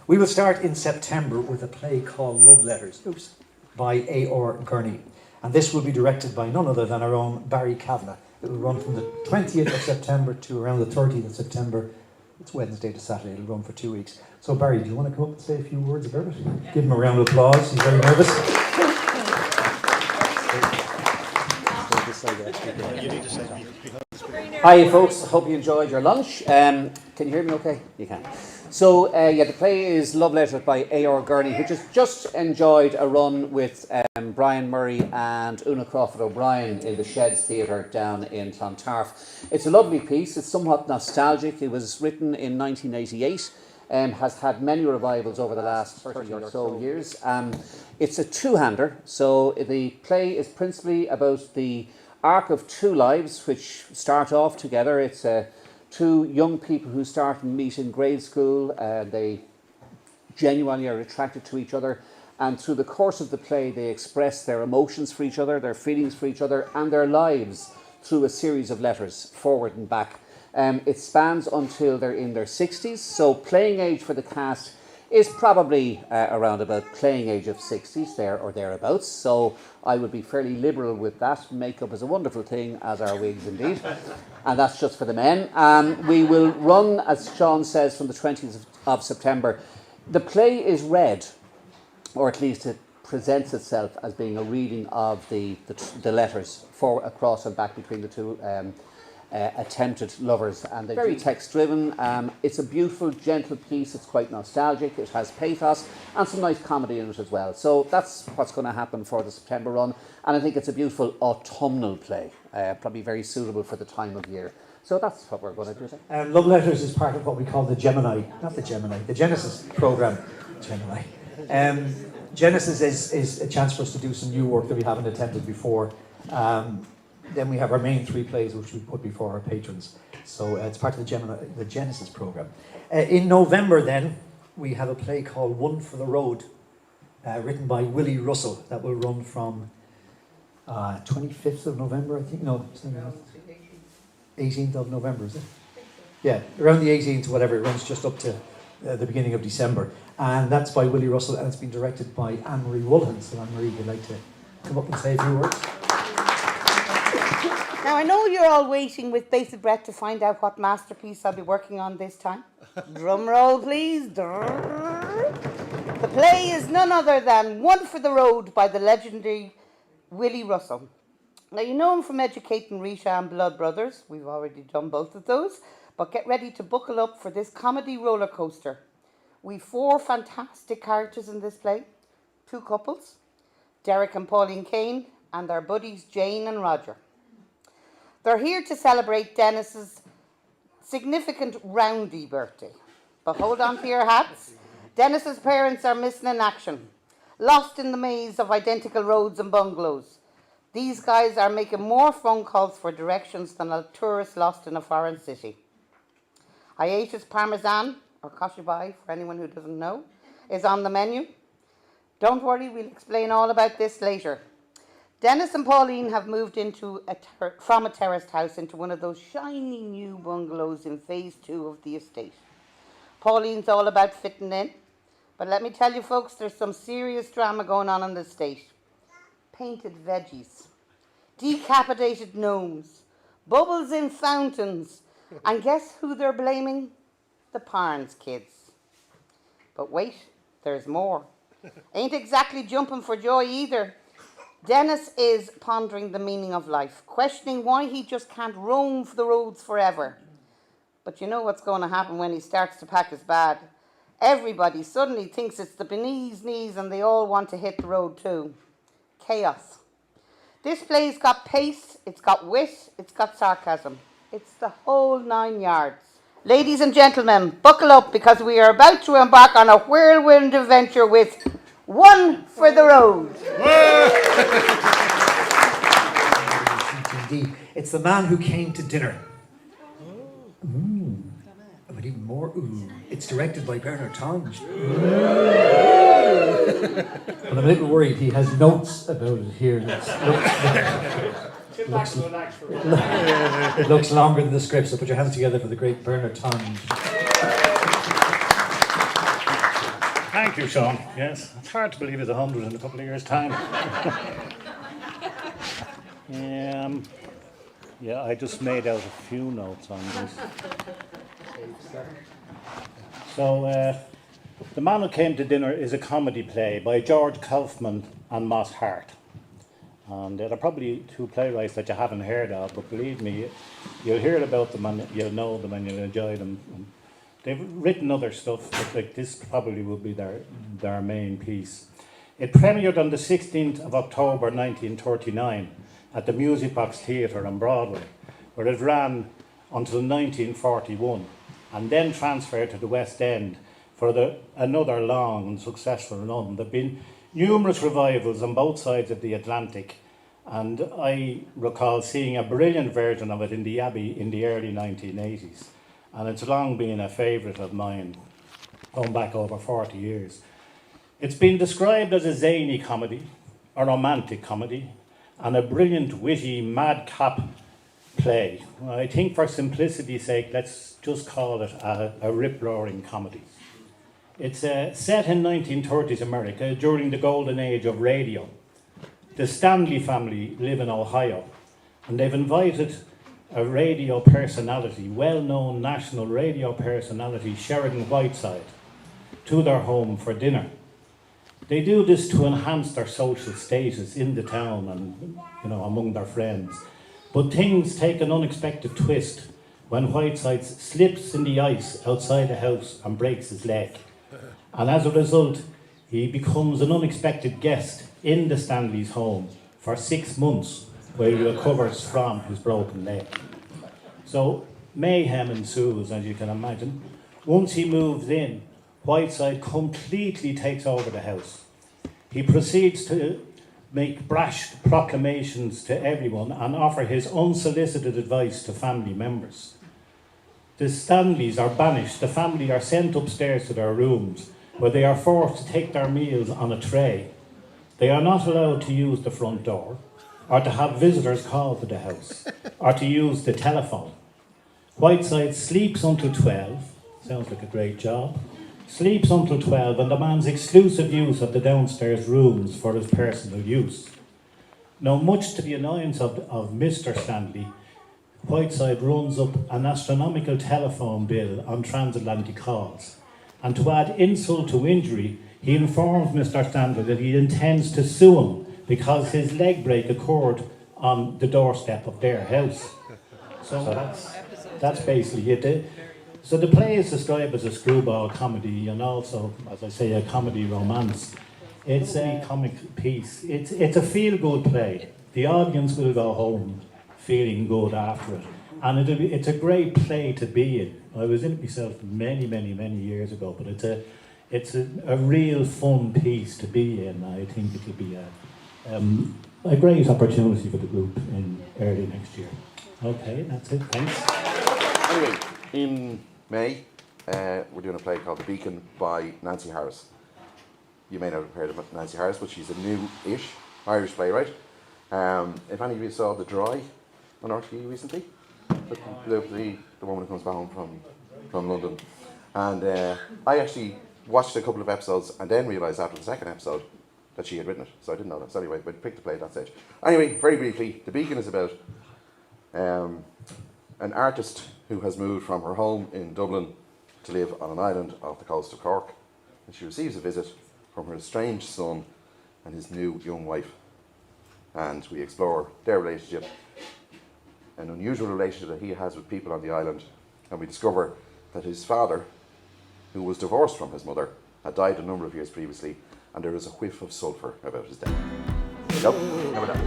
We will start in September with a play called Love Letters by A.R. Gurney. And this will be directed by none other than our own Barry Kavanagh. It will run from the 20th of September to around the 30th of September. It's Wednesday to Saturday. It'll run for 2 weeks. So Barry, do you want to come up and say a few words about it? Yeah. Give him a round of applause. He's very nervous. Hi folks, hope you enjoyed your lunch. Can you hear me okay? You can. So the play is Love Letters by A.R. Gurney, which has just enjoyed a run with Brian Murray and Una Crawford O'Brien in the Sheds Theatre down in Clontarf. It's a lovely piece, it's somewhat nostalgic. It was written in 1988. Has had many revivals over the last 30 or so years. It's a two-hander, so the play is principally about the arc of two lives which start off together. It's two young people who start and meet in grade school. They genuinely are attracted to each other, and through the course of the play they express their emotions for each other, their feelings for each other, and their lives through a series of letters, forward and back. It spans until they're in their 60s, so playing age for the cast is probably around about playing age of 60s, there or thereabouts, so I would be fairly liberal with that. Makeup is a wonderful thing, as are wigs indeed, and that's just for the men. We will run, as Sean says, from the 20th of September. The play is read, or at least it presents itself as being a reading of the letters for across and back between the two attempted lovers, and they're very text driven. It's a beautiful, gentle piece. It's quite nostalgic. It has pathos and some nice comedy in it as well. So that's what's going to happen for the September run, and I think it's a beautiful autumnal play, probably very suitable for the time of year. So that's what we're going to do. Love Letters is part of what we call the the Genesis program. Gemini. Genesis is a chance for us to do some new work that we haven't attempted before. Then we have our main three plays which we put before our patrons. So it's part of the Genesis program. In November then, we have a play called One for the Road, written by Willie Russell. That will run from 25th of November, I think. No, 18th of November, is it? Yeah, around the 18th, whatever. It runs just up to the beginning of December. And that's by Willie Russell, and it's been directed by Anne-Marie Woolen. So Anne-Marie, would you like to come up and say a few words? Now, I know you're all waiting with bated breath to find out what masterpiece I'll be working on this time. Drum roll, please. The play is none other than One for the Road by the legendary Willie Russell. Now, you know him from Educating Rita and Blood Brothers. We've already done both of those. But get ready to buckle up for this comedy roller coaster. We've 4 fantastic characters in this play. 2 couples, Derek and Pauline Kane, and their buddies Jane and Roger. They're here to celebrate Dennis's significant roundy birthday. But hold on to your hats. Dennis's parents are missing in action, lost in the maze of identical roads and bungalows. These guys are making more phone calls for directions than a tourist lost in a foreign city. Hiatus Parmesan, or kosher for anyone who doesn't know, is on the menu. Don't worry, we'll explain all about this later. Dennis and Pauline have moved from a terraced house into one of those shiny new bungalows in phase 2 of the estate. Pauline's all about fitting in, but let me tell you folks, there's some serious drama going on in the estate. Painted veggies, decapitated gnomes, bubbles in fountains, and guess who they're blaming? The Parnes kids. But wait, there's more. Ain't exactly jumping for joy either. Dennis is pondering the meaning of life, questioning why he just can't roam the roads forever. But you know what's going to happen when he starts to pack his bag. Everybody suddenly thinks it's the beneath knees and they all want to hit the road too. Chaos. This play's got pace, it's got wit, it's got sarcasm. It's the whole 9 yards. Ladies and gentlemen, buckle up because we are about to embark on a whirlwind adventure with One for the Road. Indeed. It's The Man Who Came to Dinner. But even more, it's directed by Bernard Tonge. But I'm a little worried, he has notes about it here. It looks longer than the script, so put your hands together for the great Bernard Tonge. Thank you, Sean. Yes, it's hard to believe it's 100 in a couple of years' time. Yeah, I just made out a few notes on this. So, The Man Who Came to Dinner is a comedy play by George Kaufman and Moss Hart. And there are probably two playwrights that you haven't heard of, but believe me, you'll hear about them and you'll know them and you'll enjoy them. They've written other stuff, but like this probably will be their main piece. It premiered on the 16th of October 1939 at the Music Box Theatre on Broadway, where it ran until 1941 and then transferred to the West End for another long and successful run. There have been numerous revivals on both sides of the Atlantic, and I recall seeing a brilliant version of it in the Abbey in the early 1980s, and it's long been a favourite of mine, going back over 40 years. It's been described as a zany comedy, a romantic comedy, and a brilliant, witty, madcap play. I think for simplicity's sake, let's just call it a rip-roaring comedy. It's set in 1930s America during the golden age of radio. The Stanley family live in Ohio, and they've invited a radio personality, well-known national radio personality, Sheridan Whiteside, to their home for dinner. They do this to enhance their social status in the town and, among their friends. But things take an unexpected twist when Whiteside slips in the ice outside the house and breaks his leg. And as a result, he becomes an unexpected guest in the Stanley's home for 6 months while he recovers from his broken leg. So mayhem ensues, as you can imagine. Once he moves in, Whiteside completely takes over the house. He proceeds to make brash proclamations to everyone and offer his unsolicited advice to family members. The Stanleys are banished. The family are sent upstairs to their rooms, where they are forced to take their meals on a tray. They are not allowed to use the front door, or to have visitors call to the house, or to use the telephone. Whiteside sleeps until 12. Sounds like a great job. Sleeps until 12 and demands exclusive use of the downstairs rooms for his personal use. Now, much to the annoyance of Mr. Stanley, Whiteside runs up an astronomical telephone bill on transatlantic calls. And to add insult to injury, he informs Mr. Stanley that he intends to sue him because his leg break occurred on the doorstep of their house. So that's basically it. So the play is described as a screwball comedy and also, as I say, a comedy romance. It's a comic piece. It's a feel-good play. The audience will go home feeling good after it. And it's a great play to be in. I was in it myself many, many, many years ago, but it's a real fun piece to be in. I think it'll be a great opportunity for the group in early next year. Okay, that's it. Thanks. Anyway, in May, we're doing a play called The Beacon by Nancy Harris. You may not have heard of Nancy Harris, but she's a new-ish Irish playwright. If any of you saw The Dry on RTE recently, the woman who comes back home from London. And I actually watched a couple of episodes and then realised after the second episode that she had written it. So I didn't know that. So anyway, but I picked the play at that stage. Anyway, very briefly, The Beacon is about an artist who has moved from her home in Dublin to live on an island off the coast of Cork. And she receives a visit from her estranged son and his new young wife. And we explore their relationship, an unusual relationship that he has with people on the island. And we discover that his father, who was divorced from his mother, had died a number of years previously, and there is a whiff of sulphur about his death. Nope, never done.